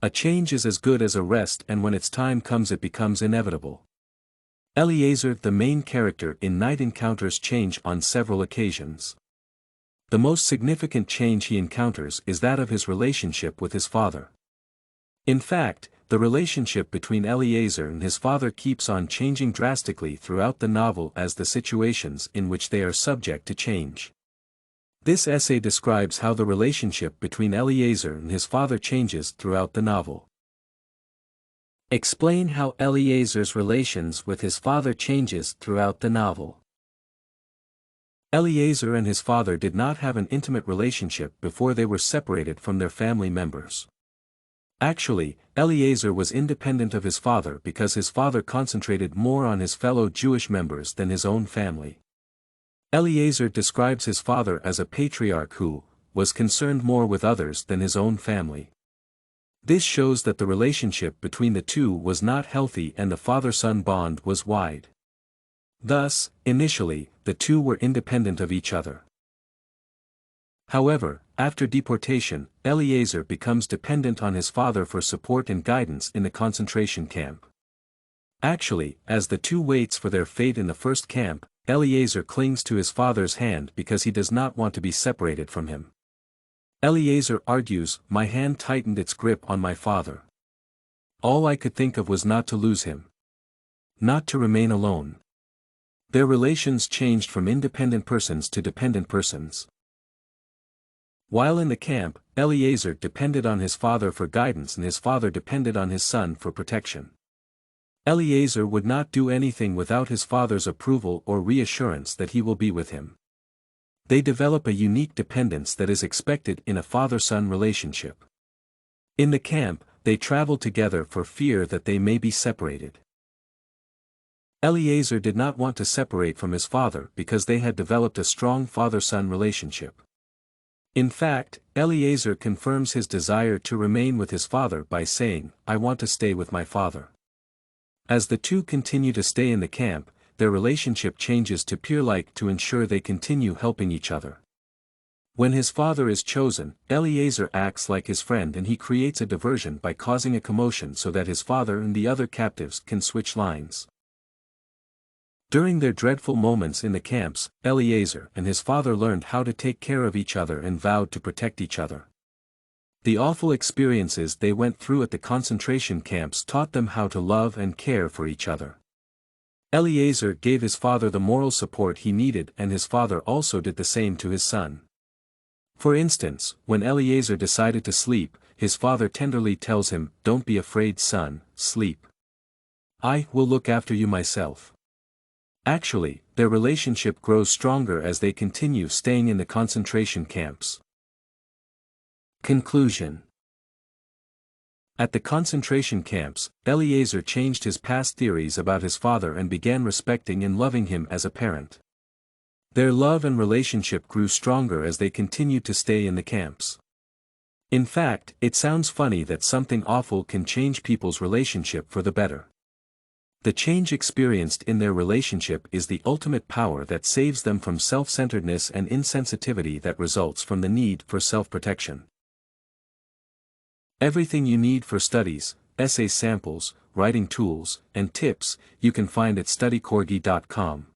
A change is as good as a rest, and when its time comes it becomes inevitable. Eliezer, the main character in Night, encounters change on several occasions. The most significant change he encounters is that of his relationship with his father. In fact, the relationship between Eliezer and his father keeps on changing drastically throughout the novel as the situations in which they are subject to change. This essay describes how the relationship between Eliezer and his father changes throughout the novel. Explain how Eliezer's relations with his father changes throughout the novel. Eliezer and his father did not have an intimate relationship before they were separated from their family members. Actually, Eliezer was independent of his father because his father concentrated more on his fellow Jewish members than his own family. Eliezer describes his father as a patriarch who was concerned more with others than his own family. This shows that the relationship between the two was not healthy and the father-son bond was wide. Thus, initially, the two were independent of each other. However, after deportation, Eliezer becomes dependent on his father for support and guidance in the concentration camp. Actually, as the two waits for their fate in the first camp, Eliezer clings to his father's hand because he does not want to be separated from him. Eliezer argues, "My hand tightened its grip on my father. All I could think of was not to lose him. Not to remain alone." Their relations changed from independent persons to dependent persons. While in the camp, Eliezer depended on his father for guidance and his father depended on his son for protection. Eliezer would not do anything without his father's approval or reassurance that he will be with him. They develop a unique dependence that is expected in a father-son relationship. In the camp, they travel together for fear that they may be separated. Eliezer did not want to separate from his father because they had developed a strong father-son relationship. In fact, Eliezer confirms his desire to remain with his father by saying, "I want to stay with my father." As the two continue to stay in the camp, their relationship changes to peer-like to ensure they continue helping each other. When his father is chosen, Eliezer acts like his friend and he creates a diversion by causing a commotion so that his father and the other captives can switch lines. During their dreadful moments in the camps, Eliezer and his father learned how to take care of each other and vowed to protect each other. The awful experiences they went through at the concentration camps taught them how to love and care for each other. Eliezer gave his father the moral support he needed and his father also did the same to his son. For instance, when Eliezer decided to sleep, his father tenderly tells him, "Don't be afraid, son, sleep. I will look after you myself." Actually, their relationship grows stronger as they continue staying in the concentration camps. Conclusion. At the concentration camps, Eliezer changed his past theories about his father and began respecting and loving him as a parent. Their love and relationship grew stronger as they continued to stay in the camps. In fact, it sounds funny that something awful can change people's relationship for the better. The change experienced in their relationship is the ultimate power that saves them from self-centeredness and insensitivity that results from the need for self-protection. Everything you need for studies, essay samples, writing tools, and tips, you can find at studycorgi.com.